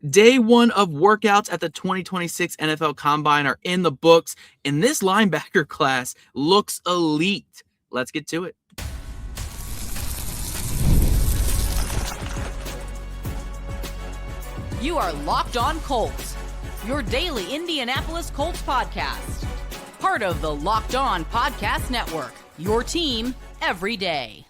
Day one of workouts at the 2026 NFL Combine are in the books, and this linebacker class looks elite. Let's get to it. You are Locked On Colts, your daily Indianapolis Colts podcast. Part of the Locked On Podcast Network, your team every day.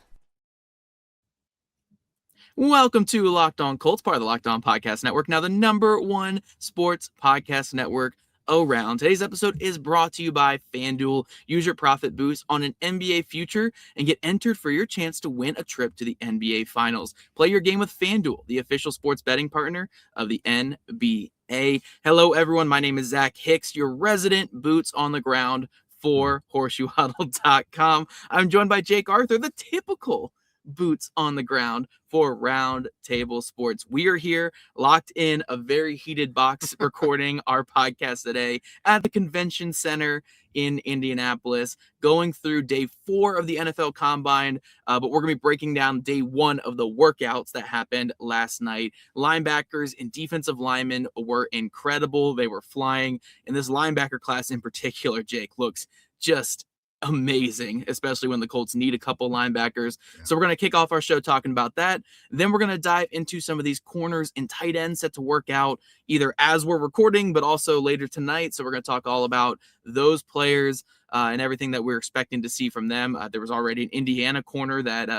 Welcome to Locked On Colts, part of the Locked On Podcast Network, now the #1 sports podcast network around. Today's episode is brought to you by FanDuel. Use your profit boost on an NBA future and get entered for your chance to win a trip to the NBA Finals. Play your game with FanDuel, the official sports betting partner of the NBA. Hello, everyone. My name is Zach Hicks, your resident boots on the ground for horseshoehuddle.com. I'm joined by Jake Arthur, the typical boots on the ground for Round Table Sports. We are here locked in a very heated box recording our podcast today at the Convention Center in Indianapolis, going through day 4 of the NFL Combine, but we're going to be breaking down day 1 of the workouts that happened last night. Linebackers and defensive linemen were incredible. They were flying, and this linebacker class in particular, Jake, looks just amazing, especially when the Colts need a couple linebackers. Yeah. So we're going to kick off our show talking about that. Then we're going to dive into some of these corners and tight ends set to work out either as we're recording, but also later tonight. So we're going to talk all about those players and everything that we're expecting to see from them. There was already an Indiana corner that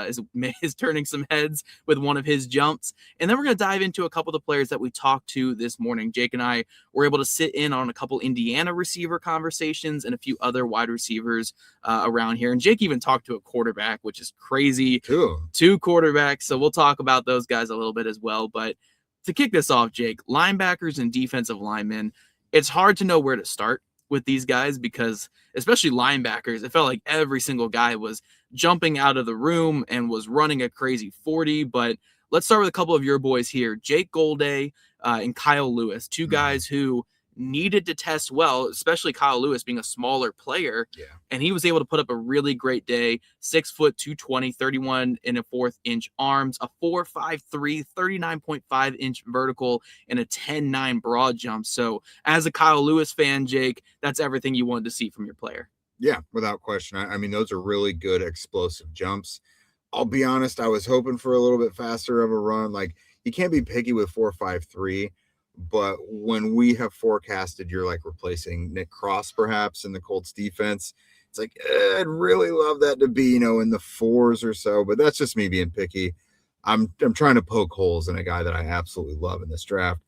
is turning some heads with one of his jumps. And then we're going to dive into a couple of the players that we talked to this morning. Jake and I were able to sit in on a couple Indiana receiver conversations and a few other wide receivers around here. And Jake even talked to a quarterback, which is crazy. Cool. 2 quarterbacks. So we'll talk about those guys a little bit as well. But to kick this off, Jake, linebackers and defensive linemen, it's hard to know where to start with these guys because especially linebackers, it felt like every single guy was jumping out of the room and was running a crazy 40. But let's start with a couple of your boys here, Jake Golday and Kyle Lewis, 2 guys who needed to test well, especially Kyle Lewis being a smaller player. Yeah. And he was able to put up a really great day. 6 foot, 220, 31 1/4 inch arms, a 4.53, 39.5 inch vertical, and a 10.9 broad jump. So as a Kyle Lewis fan, Jake, that's everything you wanted to see from your player. Yeah, without question. I mean, those are really good explosive jumps. I'll be honest, I was hoping for a little bit faster of a run. Like, you can't be picky with 4.53. But when we have forecasted you're like replacing Nick Cross perhaps in the Colts defense, it's like, I'd really love that to be, in the 4s or so, but that's just me being picky. I'm trying to poke holes in a guy that I absolutely love in this draft.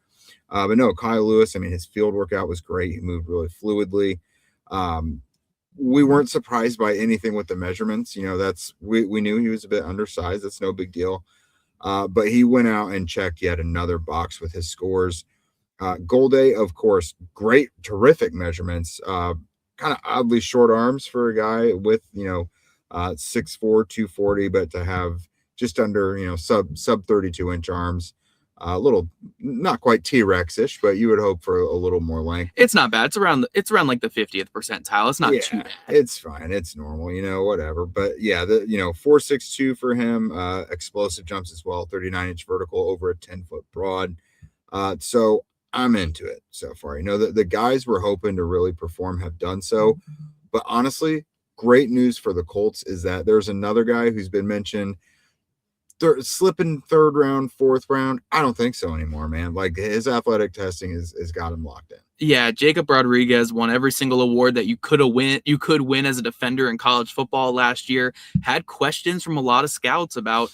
But no, Kyle Lewis, I mean, his field workout was great. He moved really fluidly. We weren't surprised by anything with the measurements. We knew he was a bit undersized. That's no big deal. But he went out and checked yet another box with his scores. Golday, of course, great, terrific measurements, kind of oddly short arms for a guy with, 6'4", 240, but to have just under, sub 32-inch arms, a little, not quite T-Rex-ish, but you would hope for a little more length. It's not bad. It's around like the 50th percentile. It's not too bad. It's fine. It's normal, whatever. But yeah, 4.62 for him, explosive jumps as well, 39-inch vertical over a 10-foot broad. So I'm into it so far. The guys we're hoping to really perform have done so. But honestly, great news for the Colts is that there's another guy who's been mentioned slipping 3rd round, 4th round. I don't think so anymore, man. Like, his athletic testing has got him locked in. Yeah, Jacob Rodriguez won every single award that you could win as a defender in college football last year. Had questions from a lot of scouts about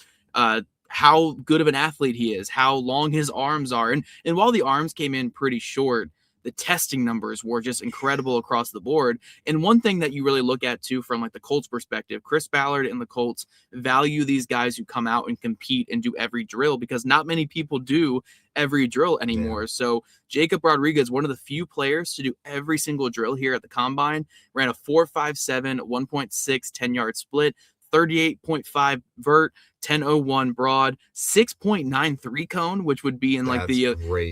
how good of an athlete he is, how long his arms are. And while the arms came in pretty short, the testing numbers were just incredible across the board. And one thing that you really look at too, from like the Colts perspective, Chris Ballard and the Colts value these guys who come out and compete and do every drill, because not many people do every drill anymore. Yeah. So Jacob Rodriguez, one of the few players to do every single drill here at the Combine, ran a 4.57, 1.6, 10-yard split, 38.5 vert, 10.01 broad, 6.93 cone, which would be in like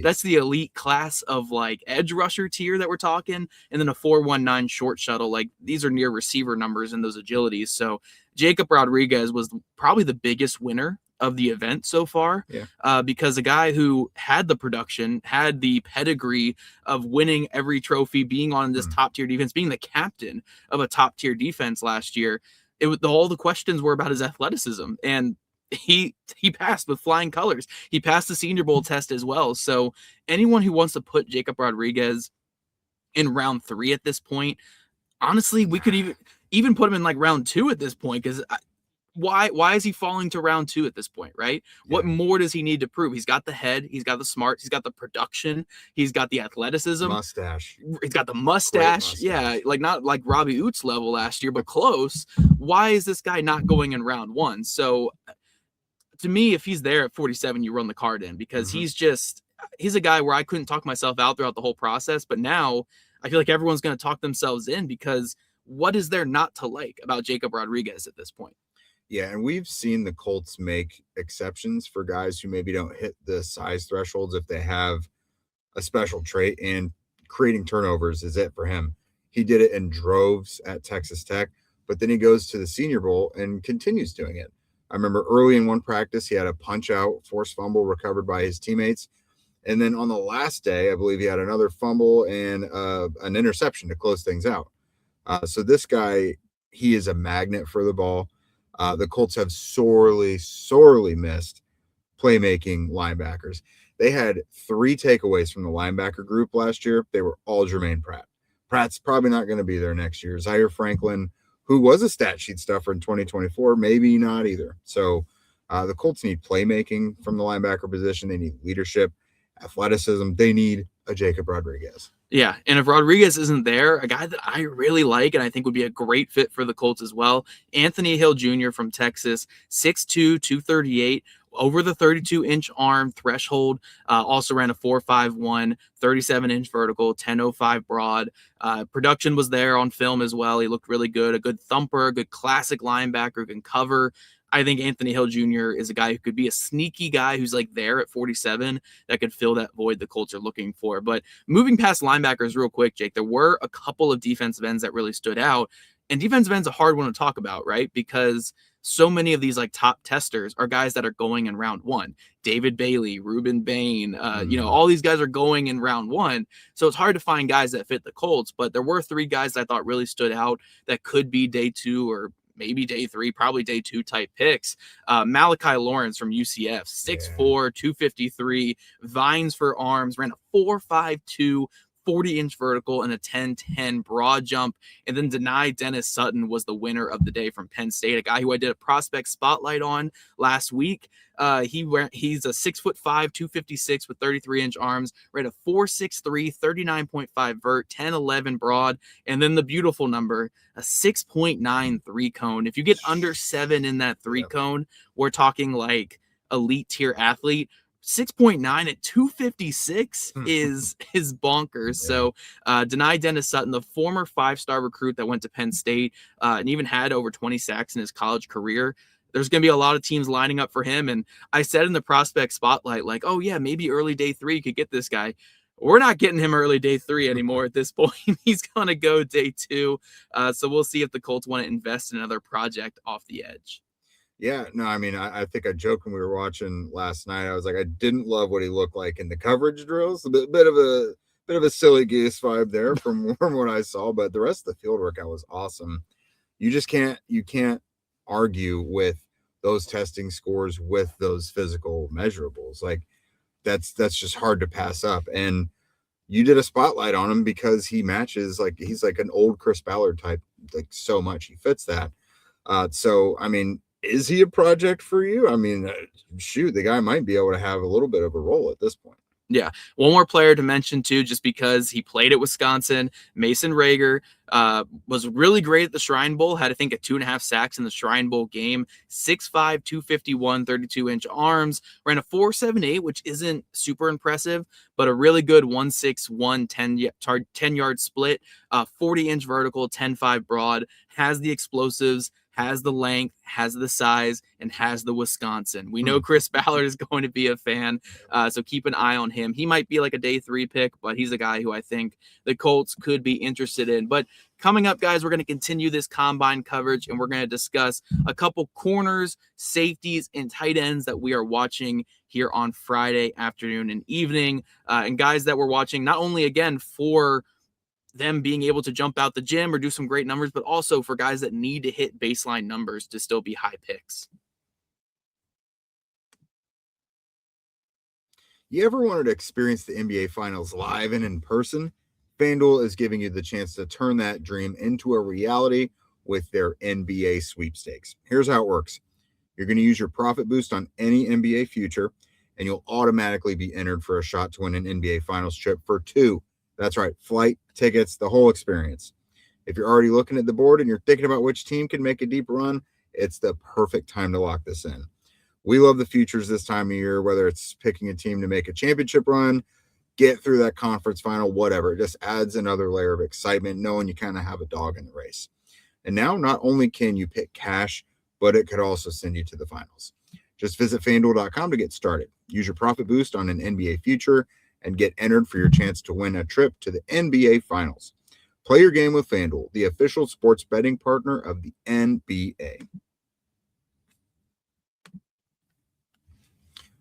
that's the elite class of like edge rusher tier that we're talking, and then a 4.19 short shuttle. Like, these are near receiver numbers in those agilities. So Jacob Rodriguez was probably the biggest winner of the event so far. Yeah. Because a guy who had the production, had the pedigree of winning every trophy, being on this top tier defense, being the captain of a top tier defense last year, all the questions were about his athleticism, and he passed with flying colors. He passed the Senior Bowl test as well. So anyone who wants to put Jacob Rodriguez in round 3 at this point, honestly, we could even put him in like round 2 at this point, because why is he falling to round 2 at this point, right? Yeah. What more does he need to prove? He's got the head, he's got the smarts, he's got the production, he's got the athleticism, he's got the mustache. Yeah, like not like Robbie Oots level last year, but close. Why is this guy not going in round 1? So to me, if he's there at 47, you run the card in, because he's a guy where I couldn't talk myself out throughout the whole process, but now I feel like everyone's going to talk themselves in, because what is there not to like about Jacob Rodriguez at this point? Yeah, and we've seen the Colts make exceptions for guys who maybe don't hit the size thresholds if they have a special trait, and creating turnovers is it for him. He did it in droves at Texas Tech, but then he goes to the Senior Bowl and continues doing it. I remember early in one practice, he had a punch-out forced fumble recovered by his teammates. And then on the last day, I believe he had another fumble and an interception to close things out. So this guy, he is a magnet for the ball. The Colts have sorely missed playmaking linebackers. They had 3 takeaways from the linebacker group last year. They were all Jermaine Pratt. Pratt's probably not going to be there next year. Zaire Franklin, who was a stat sheet stuffer in 2024, maybe not either. So the Colts need playmaking from the linebacker position. They need leadership, athleticism. They need a Jacob Rodriguez. Yeah, and if Rodriguez isn't there, a guy that I really like and I think would be a great fit for the Colts as well, Anthony Hill Jr. from Texas, 6'2", 238, over the 32-inch arm threshold, also ran a 4.51, 37-inch vertical, 10.05 broad. Production was there on film as well. He looked really good, a good thumper, a good classic linebacker, can cover. I think Anthony Hill Jr. is a guy who could be a sneaky guy who's like there at 47 that could fill that void the Colts are looking for. But moving past linebackers real quick, Jake, there were a couple of defensive ends that really stood out. And defensive end's a hard one to talk about, right? Because so many of these like top testers are guys that are going in round 1. David Bailey, Ruben Bain, all these guys are going in round 1. So it's hard to find guys that fit the Colts. But there were 3 guys that I thought really stood out that could be day 2 or maybe day 3, probably day 2 type picks. Malachi Lawrence from UCF, 6'4", 253, vines for arms, ran a 4.52, 40-inch vertical and a 10-10 broad jump. And then Denai Dennis Sutton was the winner of the day from Penn State, a guy who I did a prospect spotlight on last week. He's a 6'5", 256 with 33-inch arms, ran a 4.63, 39.5 vert, 10.11 broad, and then the beautiful number, a 6.93 cone. If you get under 7 in that 3 cone, we're talking like elite tier athlete. 6.9 at 256 is bonkers. So Denai Dennis Sutton, the former 5-star recruit that went to Penn State and even had over 20 sacks in his college career. There's going to be a lot of teams lining up for him. And I said in the prospect spotlight, like, oh yeah, maybe early day 3 you could get this guy. We're not getting him early day 3 anymore at this point. He's going to go day 2. So we'll see if the Colts want to invest in another project off the edge. Yeah, no, I mean, I think I joked when we were watching last night. I was like, I didn't love what he looked like in the coverage drills. A bit of a silly goose vibe there from what I saw, but the rest of the field workout was awesome. You can't argue with those testing scores with those physical measurables. Like that's just hard to pass up. And you did a spotlight on him because he matches, like he's like an old Chris Ballard type, like so much he fits that. So I mean, is he a project for you? I mean, shoot, the guy might be able to have a little bit of a role at this point. Yeah. One more player to mention, too, just because he played at Wisconsin. Mason Rager was really great at the Shrine Bowl. Had, I think, 2.5 sacks in the Shrine Bowl game. 6'5", 251, 32-inch arms. Ran a 4.78, which isn't super impressive, but a really good 1.61, 10-yard split. 40-inch vertical, 10.5 broad. Has the explosives. has the length, has the size, and has the Wisconsin. We know Chris Ballard is going to be a fan, so keep an eye on him. He might be like a day 3 pick, but he's a guy who I think the Colts could be interested in. But coming up, guys, we're going to continue this combine coverage, and we're going to discuss a couple corners, safeties, and tight ends that we are watching here on Friday afternoon and evening, and guys that we're watching not only, again, for them being able to jump out the gym or do some great numbers, but also for guys that need to hit baseline numbers to still be high picks. You ever wanted to experience the NBA Finals live and in person? FanDuel is giving you the chance to turn that dream into a reality with their NBA sweepstakes. Here's how it works. You're going to use your profit boost on any NBA future, and you'll automatically be entered for a shot to win an NBA Finals trip for 2. That's right, flight, tickets, the whole experience. If you're already looking at the board and you're thinking about which team can make a deep run, it's the perfect time to lock this in. We love the futures this time of year, whether it's picking a team to make a championship run, get through that conference final, whatever. It just adds another layer of excitement knowing you kind of have a dog in the race. And now not only can you pick cash, but it could also send you to the finals. Just visit FanDuel.com to get started. Use your profit boost on an NBA future and get entered for your chance to win a trip to the NBA Finals. Play your game with FanDuel, the official sports betting partner of the NBA.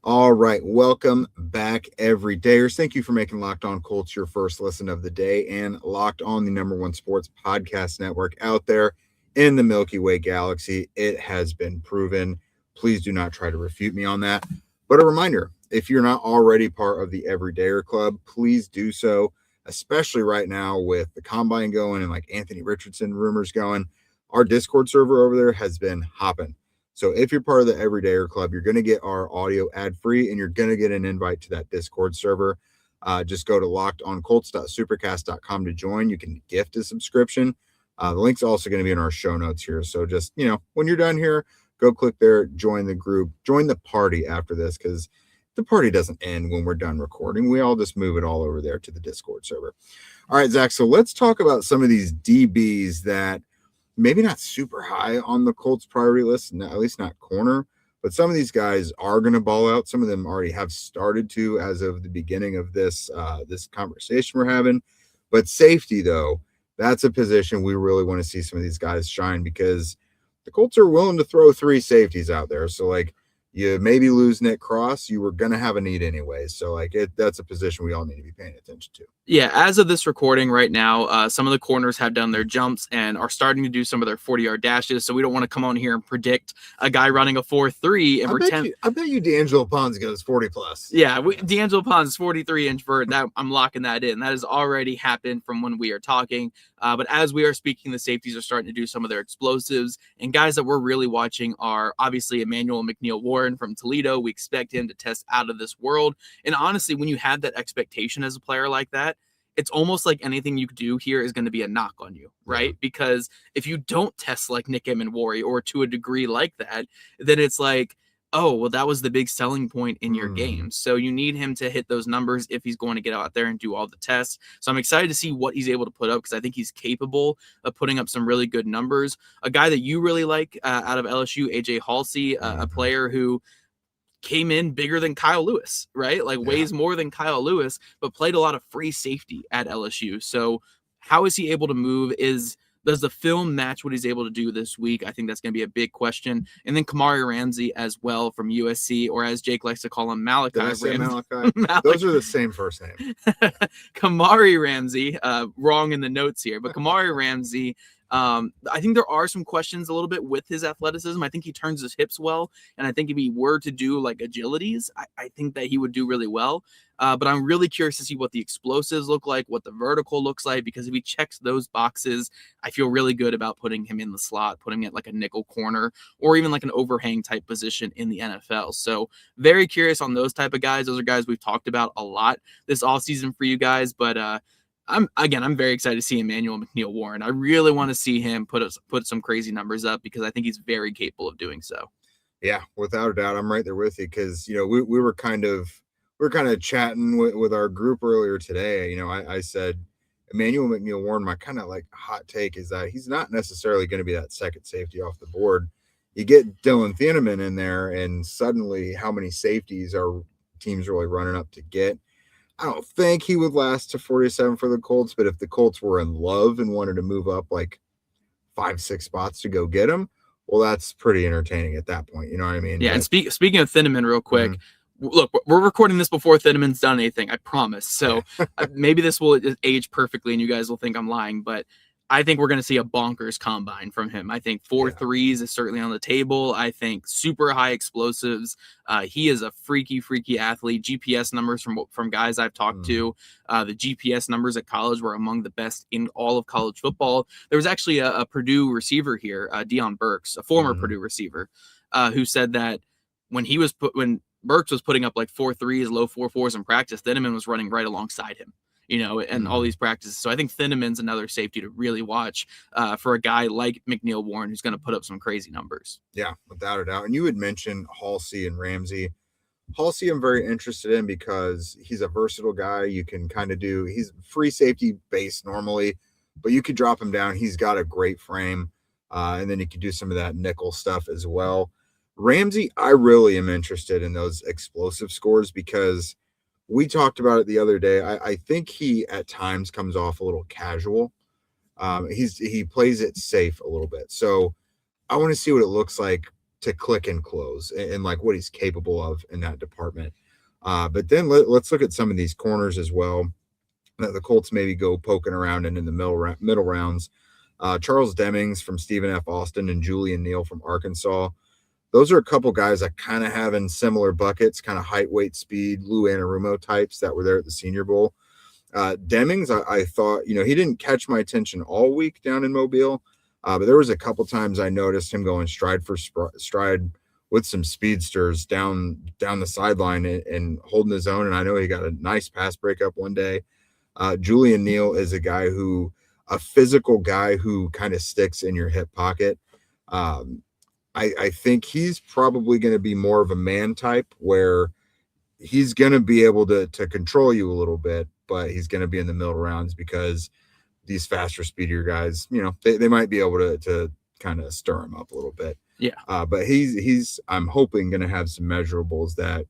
All right, welcome back, everydayers. Thank you for making Locked On Colts your first listen of the day and Locked On, the #1 sports podcast network out there in the Milky Way galaxy. It has been proven. Please do not try to refute me on that. But a reminder, if you're not already part of the Everydayer Club, please do so, especially right now with the combine going and like Anthony Richardson rumors going. Our Discord server over there has been hopping. So if you're part of the Everydayer Club, you're going to get our audio ad-free and you're going to get an invite to that Discord server. Just go to lockedoncolts.supercast.com to join. You can gift a subscription. The link's also going to be in our show notes here. So just, when you're done here, go click there, join the group, join the party after this, because the party doesn't end when we're done recording. We all just move it all over there to the Discord server. All right, Zach, so let's talk about some of these DBs that maybe not super high on the Colts priority list, at least not corner, but some of these guys are going to ball out. Some of them already have started to as of the beginning of this conversation we're having. But safety, though, that's a position we really want to see some of these guys shine, because the Colts are willing to throw 3 safeties out there. So, you maybe lose Nick Cross, you were going to have a need anyway. So, that's a position we all need to be paying attention to. Yeah, as of this recording right now, some of the corners have done their jumps and are starting to do some of their 40-yard dashes. So we don't want to come on here and predict a guy running a 4.3 and pretend. I bet you D'Angelo Ponz goes 40 plus. Yeah, D'Angelo Ponz 43-inch vert. That I'm locking that in. That has already happened from when we are talking. But as we are speaking, the safeties are starting to do some of their explosives. And guys that we're really watching are obviously Emmanuel McNeil-Warren from Toledo. We expect him to test out of this world. And honestly, when you have that expectation as a player like that, it's almost like anything you do here is going to be a knock on you, right? Yeah. Because if you don't test like Nick Emenwari or to a degree like that, then it's like, oh, well, that was the big selling point in your game. So you need him to hit those numbers if he's going to get out there and do all the tests. So I'm excited to see what he's able to put up, because I think he's capable of putting up some really good numbers. A guy that you really like out of LSU, AJ Halsey, a player who came in bigger than Kyle Lewis, right? Weighs more than Kyle Lewis, but played a lot of free safety at LSU. So how is he able to move? Does the film match what he's able to do this week? I think that's going to be a big question. And then Kamari Ramsey as well from USC, or as Jake likes to call him, Malachi Ramsey. Malachi? Those are the same first name. Kamari Ramsey, wrong in the notes here, but Kamari Ramsey, I think there are some questions a little bit with his athleticism. I think he turns his hips well, and I think if he were to do agilities, I think that he would do really well. But I'm really curious to see what the explosives look like, what the vertical looks like, because if he checks those boxes, I feel really good about putting him in the slot, putting it like a nickel corner, or even like an overhang type position in the NFL. So very curious on those type of guys. Those are guys we've talked about a lot this offseason for you guys, but I'm very excited to see Emmanuel McNeil-Warren. I really want to see him put some crazy numbers up, because I think he's very capable of doing so. Yeah, without a doubt, I'm right there with you, because we were kind of chatting with our group earlier today. I said Emmanuel McNeil-Warren, my kind of like hot take is that he's not necessarily going to be that second safety off the board. You get Dylan Thieneman in there, and suddenly how many safeties are teams really running up to get? I don't think he would last to 47 for the Colts, but if the Colts were in love and wanted to move up like 5-6 spots to go get him, well, that's pretty entertaining at that point. You know what I mean? Yeah, and speaking of Thieneman real quick, look, we're recording this before Thieneman's done anything, I promise. So maybe this will age perfectly and you guys will think I'm lying, but I think we're going to see a bonkers combine from him. I think 4 threes is certainly on the table. I think super high explosives. He is a freaky athlete. GPS numbers from guys I've talked to, the GPS numbers at college were among the best in all of college football. There was actually a Purdue receiver here, Deion Burks, a former Purdue receiver, who said that when Burks was putting up like 4 threes, low 4-4s in practice, Thieneman was running right alongside him, and all these practices. So I think Thieneman's another safety to really watch for a guy like McNeil-Warren who's going to put up some crazy numbers. Yeah, without a doubt. And you had mentioned Halsey and Ramsey. Halsey I'm very interested in because he's a versatile guy. You can kind of he's free safety based normally, but you could drop him down. He's got a great frame. And then you could do some of that nickel stuff as well. Ramsey, I really am interested in those explosive scores because we talked about it the other day. I think he at times comes off a little casual. He plays it safe a little bit. So I want to see what it looks like to click and close and like what he's capable of in that department. But then let's look at some of these corners as well that the Colts maybe go poking around in the middle rounds. Charles Demings from Stephen F. Austin and Julian Neal from Arkansas. Those are a couple guys I kind of have in similar buckets, kind of height, weight, speed, Lou Anarumo types that were there at the Senior Bowl. Demings, I thought, he didn't catch my attention all week down in Mobile, but there was a couple times I noticed him going stride for stride with some speedsters down the sideline and holding his own. And I know he got a nice pass breakup one day. Julian Neal is a physical guy who kind of sticks in your hip pocket. I think he's probably going to be more of a man type where he's going to be able to control you a little bit, but he's going to be in the middle rounds because these faster, speedier guys, they might be able to kind of stir him up a little bit. Yeah. But I'm hoping going to have some measurables that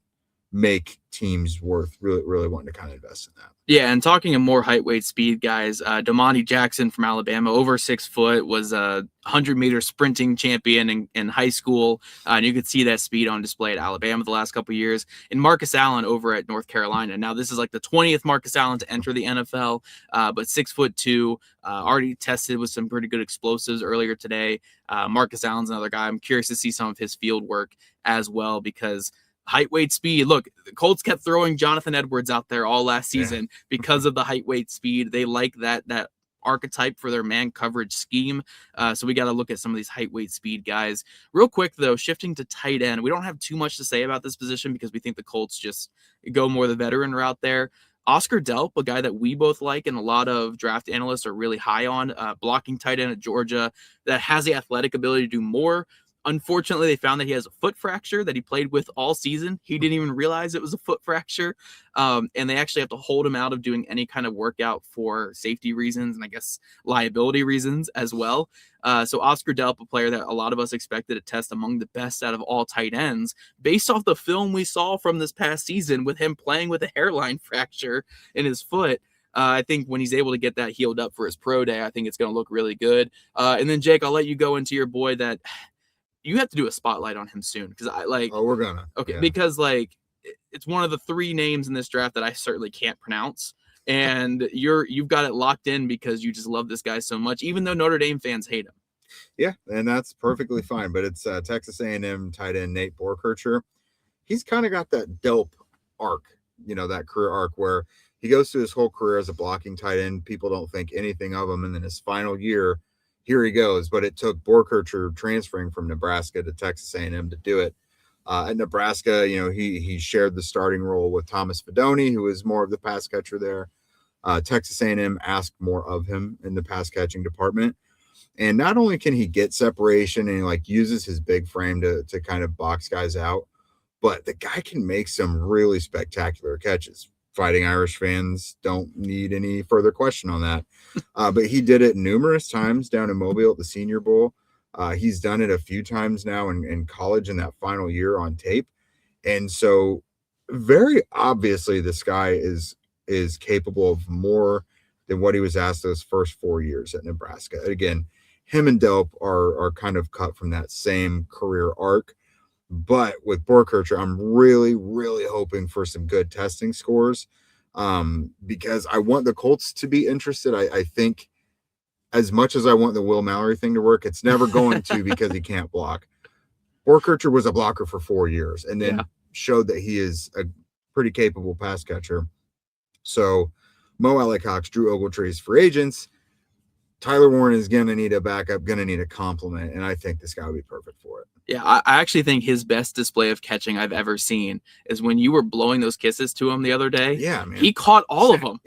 make teams worth really wanting to kind of invest in that. Yeah, and talking of more height, weight, speed guys, Damani Jackson from Alabama, over 6 foot, was a 100-meter sprinting champion in high school, and you could see that speed on display at Alabama the last couple of years. And Marcus Allen over at North Carolina. Now, this is like the 20th Marcus Allen to enter the NFL, but 6'2", already tested with some pretty good explosives earlier today. Marcus Allen's another guy. I'm curious to see some of his field work as well because height, weight, speed. Look, the Colts kept throwing Jonathan Edwards out there all last season because of the height, weight, speed. They like that archetype for their man coverage scheme. So we got to look at some of these height, weight, speed guys. Real quick, though, shifting to tight end. We don't have too much to say about this position because we think the Colts just go more the veteran route there. Oscar Delp, a guy that we both like and a lot of draft analysts are really high on, blocking tight end at Georgia that has the athletic ability to do more. Unfortunately, they found that he has a foot fracture that he played with all season. He didn't even realize it was a foot fracture. And they actually have to hold him out of doing any kind of workout for safety reasons and I guess liability reasons as well. So Oscar Delp, a player that a lot of us expected to test among the best out of all tight ends, based off the film we saw from this past season with him playing with a hairline fracture in his foot. I think when he's able to get that healed up for his pro day, I think it's going to look really good. And then, Jake, I'll let you go into your boy that – you have to do a spotlight on him soon because we're gonna. Okay, yeah. Because it's one of the 3 names in this draft that I certainly can't pronounce, and you've got it locked in because you just love this guy so much, even though Notre Dame fans hate him. Yeah, and that's perfectly fine. But it's Texas A&M tight end Nate Borkircher. He's kind of got that Delp arc, that career arc where he goes through his whole career as a blocking tight end. People don't think anything of him, and then his final year. Here he goes, but it took Borkircher transferring from Nebraska to Texas A&M to do it. At Nebraska, he shared the starting role with Thomas Fidone, who is more of the pass catcher there. Texas A&M asked more of him in the pass catching department. And not only can he get separation and he uses his big frame to kind of box guys out, but the guy can make some really spectacular catches. Fighting Irish fans don't need any further question on that. But he did it numerous times down in Mobile at the Senior Bowl. He's done it a few times now in college in that final year on tape. And so very obviously this guy is capable of more than what he was asked those first 4 years at Nebraska. Again, him and Delp are kind of cut from that same career arc. But with Borkercher, I'm really, really hoping for some good testing scores because I want the Colts to be interested. I think as much as I want the Will Mallory thing to work, it's never going to because he can't block. Borkercher was a blocker for 4 years and then showed that he is a pretty capable pass catcher. So Mo Alley-Cox, Drew Ogletree's free agents. Tyler Warren is going to need a backup, going to need a compliment, and I think this guy would be perfect for it. Yeah, I actually think his best display of catching I've ever seen is when you were blowing those kisses to him the other day. Yeah, man. He caught all of them.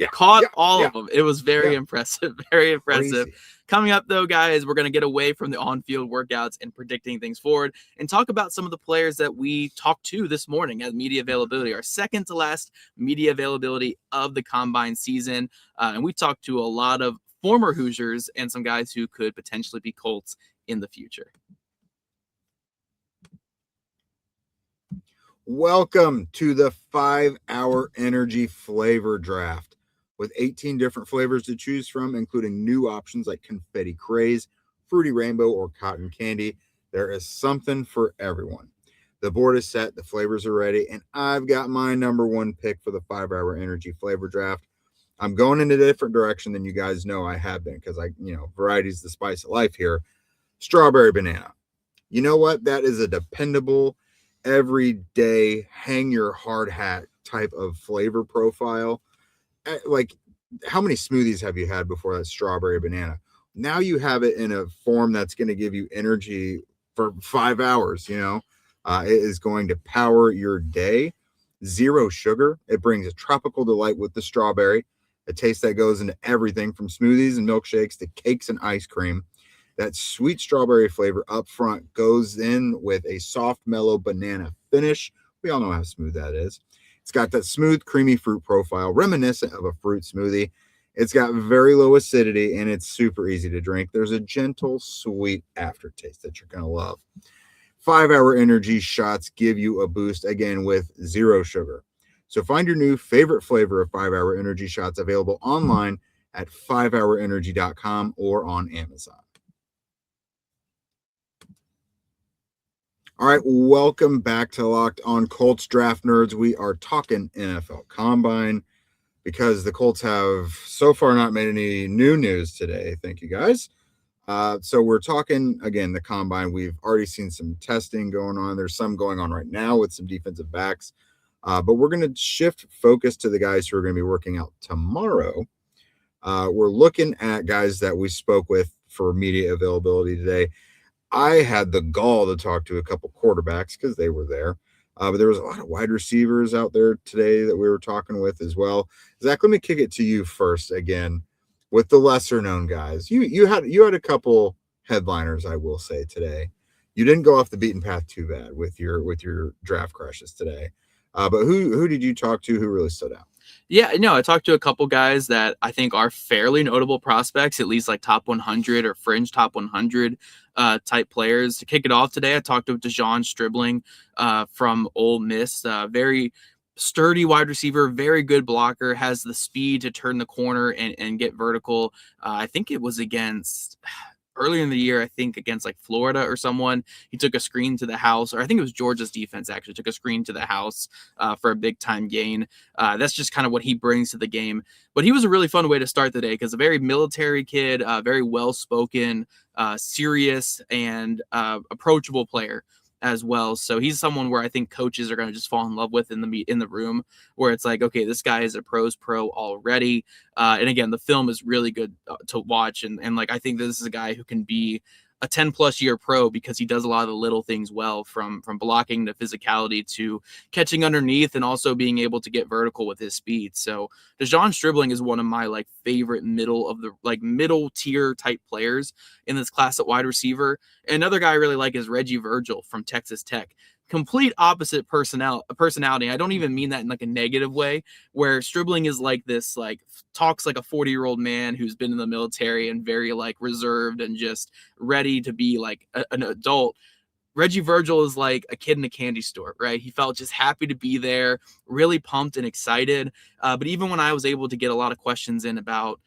All of them. It was very impressive. Very impressive. Crazy. Coming up, though, guys, we're going to get away from the on-field workouts and predicting things forward and talk about some of the players that we talked to this morning at media availability, our second to last media availability of the Combine season. And we talked to a lot of former Hoosiers and some guys who could potentially be Colts in the future. Welcome to the 5-hour energy flavor draft with 18 different flavors to choose from, including new options like confetti craze, fruity rainbow, or cotton candy. There is something for everyone. The board is set, the flavors are ready, and I've got my number one pick for the 5-hour energy flavor draft. I'm going in a different direction than you guys know I have been because variety is the spice of life here. Strawberry banana. You know what? That is a dependable, everyday, hang your hard hat type of flavor profile. Like, how many smoothies have you had before that strawberry banana? Now you have it in a form that's going to give you energy for 5 hours. It is going to power your day. Zero sugar. It brings a tropical delight with the strawberry. A taste that goes into everything from smoothies and milkshakes to cakes and ice cream. That sweet strawberry flavor up front goes in with a soft, mellow banana finish. We all know how smooth that is. It's got that smooth, creamy fruit profile, reminiscent of a fruit smoothie. It's got very low acidity, and it's super easy to drink. There's a gentle, sweet aftertaste that you're going to love. 5-hour energy shots give you a boost, again, with zero sugar. So find your new favorite flavor of 5-hour energy shots available online at 5hourenergy.com or on Amazon. All right, welcome back to Locked On Colts Draft Nerds. We are talking NFL Combine because the Colts have so far not made any new news today. Thank you, guys. So we're talking, again, the Combine. We've already seen some testing going on. There's some going on right now with some defensive backs. But we're going to shift focus to the guys who are going to be working out tomorrow. We're looking at guys that we spoke with for media availability today. I had the gall to talk to a couple quarterbacks because they were there. But there was a lot of wide receivers out there today that we were talking with as well. Zach, let me kick it to you first again with the lesser known guys. You had a couple headliners, I will say, today. You didn't go off the beaten path too bad with your draft crushes today. But who did you talk to who really stood out? Yeah, no, I talked to a couple guys that I think are fairly notable prospects, at least like top 100 or fringe top 100 type players. To kick it off today, I talked to DeJon Stribling from Ole Miss, very sturdy wide receiver, very good blocker, has the speed to turn the corner and get vertical. I think it was against earlier in the year, I think against like Florida or someone, he took a screen to the house, or I think it was Georgia's defense actually took a screen to the house for a big time gain. That's just kind of what he brings to the game. But he was a really fun way to start the day because a very military kid, very well-spoken, serious, and approachable player as well. So he's someone where I think coaches are going to just fall in love with in the room, where it's like, okay, this guy is a pro's pro already. And again, the film is really good to watch. And like, I think this is a guy who can be a 10+ year pro because he does a lot of the little things well, from blocking to physicality to catching underneath and also being able to get vertical with his speed. So DeJon Stribling is one of my like favorite middle tier type players in this class at wide receiver. And another guy I really like is Reggie Virgil from Texas Tech. complete opposite personality. I don't even mean that in like a negative way, where Stribling is like this, like talks like a 40-year-old man who's been in the military and very like reserved and just ready to be like an adult. Reggie Virgil is like a kid in a candy store, right? He felt just happy to be there, really pumped and excited. But even when I was able to get a lot of questions in about,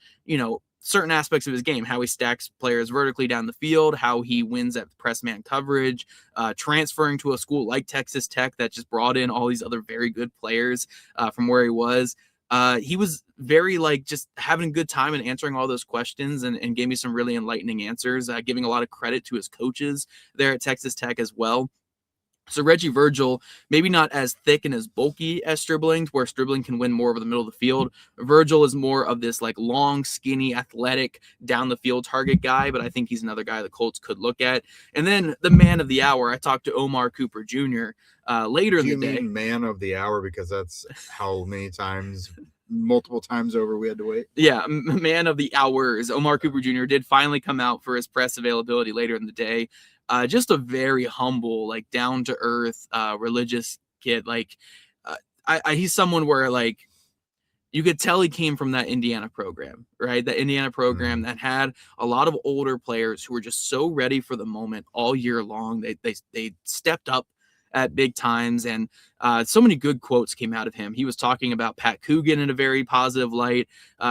certain aspects of his game, how he stacks players vertically down the field, how he wins at press man coverage, transferring to a school like Texas Tech that just brought in all these other very good players from where he was. He was very like just having a good time and answering all those questions and gave me some really enlightening answers, giving a lot of credit to his coaches there at Texas Tech as well. So Reggie Virgil, maybe not as thick and as bulky as Stribling, where Stribling can win more over the middle of the field. Virgil is more of this like long, skinny, athletic, down the field target guy, but I think he's another guy the Colts could look at. And then the man of the hour, I talked to Omar Cooper Jr. Later in the day. Do you mean man of the hour because that's how many times, multiple times over, we had to wait? Yeah, man of the hours. Omar Cooper Jr. did finally come out for his press availability later in the day. Just a very humble, like down to earth, religious kid. Like, he's someone where like you could tell he came from that Indiana program, right? That Indiana program that had a lot of older players who were just so ready for the moment all year long. They stepped up at big times, and so many good quotes came out of him. He was talking about Pat Coogan in a very positive light.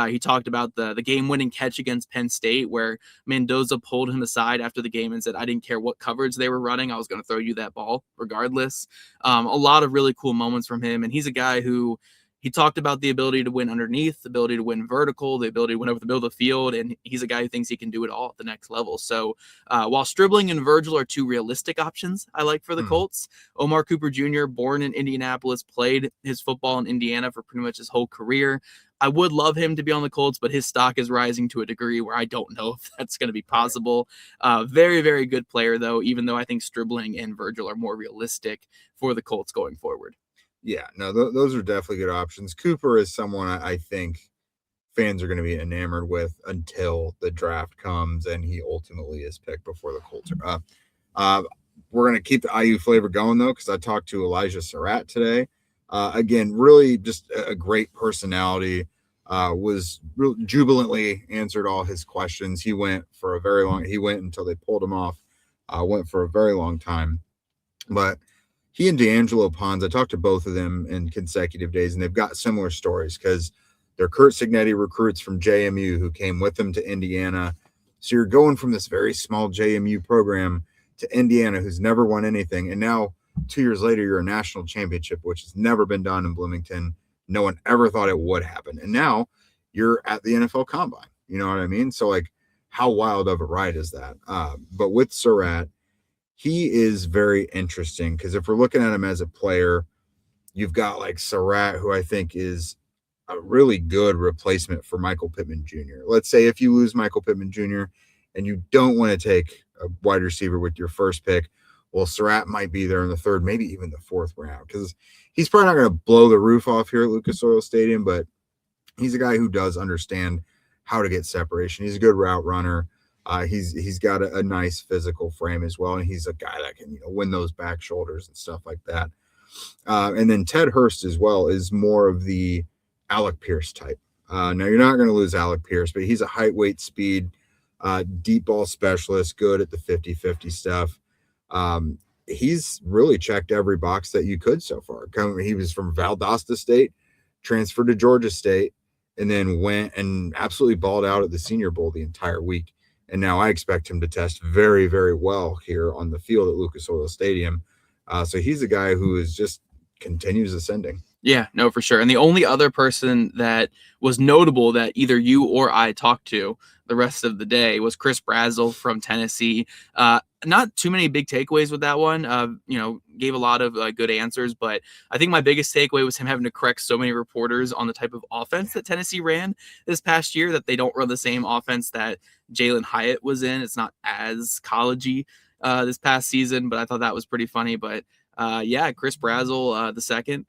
He talked about the game-winning catch against Penn State, where Mendoza pulled him aside after the game and said, "I didn't care what coverage they were running. I was going to throw you that ball regardless." A lot of really cool moments from him, and he's a guy who he talked about the ability to win underneath, the ability to win vertical, the ability to win over the middle of the field, and he's a guy who thinks he can do it all at the next level. So while Stribling and Virgil are two realistic options I like for the Colts, Omar Cooper Jr., born in Indianapolis, played his football in Indiana for pretty much his whole career. I would love him to be on the Colts, but his stock is rising to a degree where I don't know if that's going to be possible. Very, very good player, though, even though I think Stribling and Virgil are more realistic for the Colts going forward. Yeah, no, those are definitely good options. Cooper is someone I think fans are going to be enamored with until the draft comes and he ultimately is picked before the Colts are. We're going to keep the IU flavor going, though, because I talked to Elijah Surratt today. Again, really just a great personality. Was real jubilantly answered all his questions. He went until they pulled him off. Went for a very long time. But he and D'Angelo Pons, I talked to both of them in consecutive days, and they've got similar stories because they're Curt Cignetti recruits from JMU who came with them to Indiana. So you're going from this very small JMU program to Indiana, who's never won anything. And now 2 years later, you're a national championship, which has never been done in Bloomington. No one ever thought it would happen. And now you're at the NFL Combine. You know what I mean? So, like, how wild of a ride is that? But with Surratt, he is very interesting because if we're looking at him as a player, you've got like Surratt, who I think is a really good replacement for Michael Pittman Jr. Let's say if you lose Michael Pittman Jr. and you don't want to take a wide receiver with your first pick, well, Surratt might be there in the third, maybe even the fourth round, because he's probably not going to blow the roof off here at Lucas Oil Stadium, but he's a guy who does understand how to get separation. He's a good route runner. He's got a nice physical frame as well, and he's a guy that can win those back shoulders and stuff like that. And then Ted Hurst as well is more of the Alec Pierce type. Now you're not going to lose Alec Pierce, but he's a height, weight, speed, deep ball specialist, good at the 50-50 stuff. He's really checked every box that you could so far. He was from Valdosta State, transferred to Georgia State, and then went and absolutely balled out at the Senior Bowl the entire week. And now I expect him to test very, very well here on the field at Lucas Oil Stadium. So he's a guy who is just continues ascending. Yeah, no, for sure. And the only other person that was notable that either you or I talked to the rest of the day was Chris Brazzell from Tennessee. Not too many big takeaways with that one. Gave a lot of good answers, but I think my biggest takeaway was him having to correct so many reporters on the type of offense that Tennessee ran this past year, that they don't run the same offense that Jalen Hyatt was in. It's not as collegey this past season, but I thought that was pretty funny. But Chris Brazzell, the second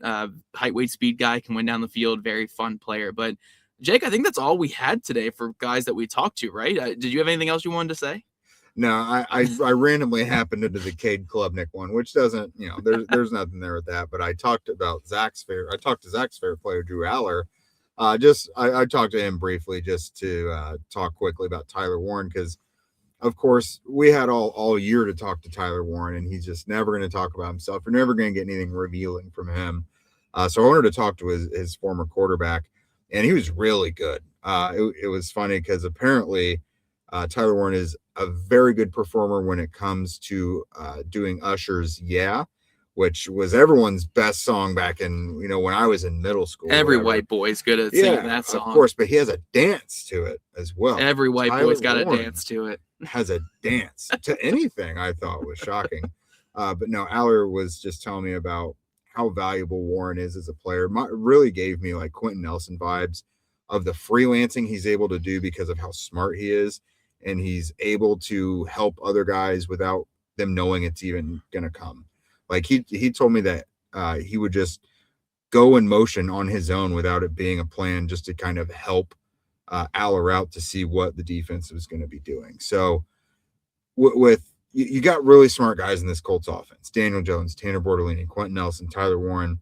height, weight, speed guy, can win down the field. Very fun player. But Jake, I think that's all we had today for guys that we talked to, right? Did you have anything else you wanted to say? No, I randomly happened into the Cade Klubnik one, which doesn't, there's nothing there with that. But I talked to Zach's favorite player, Drew Aller. I talked to him briefly just to talk quickly about Tyler Warren, because of course we had all year to talk to Tyler Warren, and he's just never going to talk about himself. We're never going to get anything revealing from him. So I wanted to talk to his former quarterback, and he was really good. It was funny because apparently Tyler Warren is a very good performer when it comes to doing Usher's "Yeah," which was everyone's best song back in, when I was in middle school. Every white boy's good at singing that song. Of course, but he has a dance to it as well. Every white boy's got a dance to it. Has a dance to anything, I thought was shocking. But no, Aller was just telling me about how valuable Warren is as a player. Really gave me like Quentin Nelson vibes of the freelancing he's able to do because of how smart he is. And he's able to help other guys without them knowing it's even going to come. Like he told me that he would just go in motion on his own without it being a plan, just to kind of help Aller out to see what the defense was going to be doing. So you got really smart guys in this Colts offense: Daniel Jones, Tanner Bortolini, Quentin Nelson, Tyler Warren.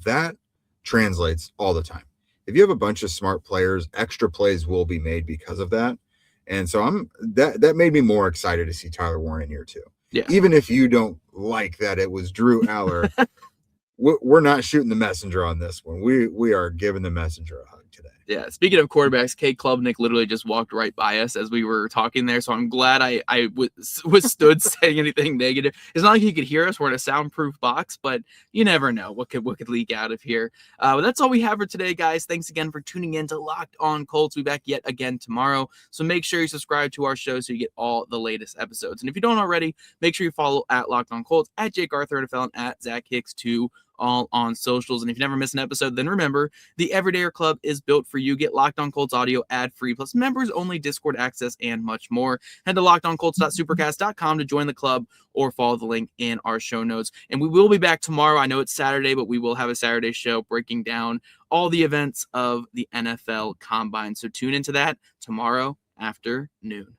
That translates all the time. If you have a bunch of smart players, extra plays will be made because of that. And so that made me more excited to see Tyler Warren in here too. Yeah. Even if you don't like that it was Drew Aller, we're not shooting the messenger on this one. We are giving the messenger a hug today. Yeah. Speaking of quarterbacks, Cade Klubnik literally just walked right by us as we were talking there. So I'm glad I withstood saying anything negative. It's not like he could hear us. We're in a soundproof box, but you never know what could leak out of here. But that's all we have for today, guys. Thanks again for tuning in to Locked On Colts. We'll be back yet again tomorrow. So make sure you subscribe to our show so you get all the latest episodes. And if you don't already, make sure you follow at Locked On Colts, at Jake Arthur NFL, and at Zach Hicks 2, all on socials. And if you never miss an episode, then remember, the Everydayer Club is built for you. Get Locked On Colts audio ad-free, plus members only Discord access and much more. Head to lockedoncolts.supercast.com to join the club or follow the link in our show notes. And we will be back tomorrow. I know it's Saturday, but we will have a Saturday show breaking down all the events of the NFL Combine. So tune into that tomorrow afternoon.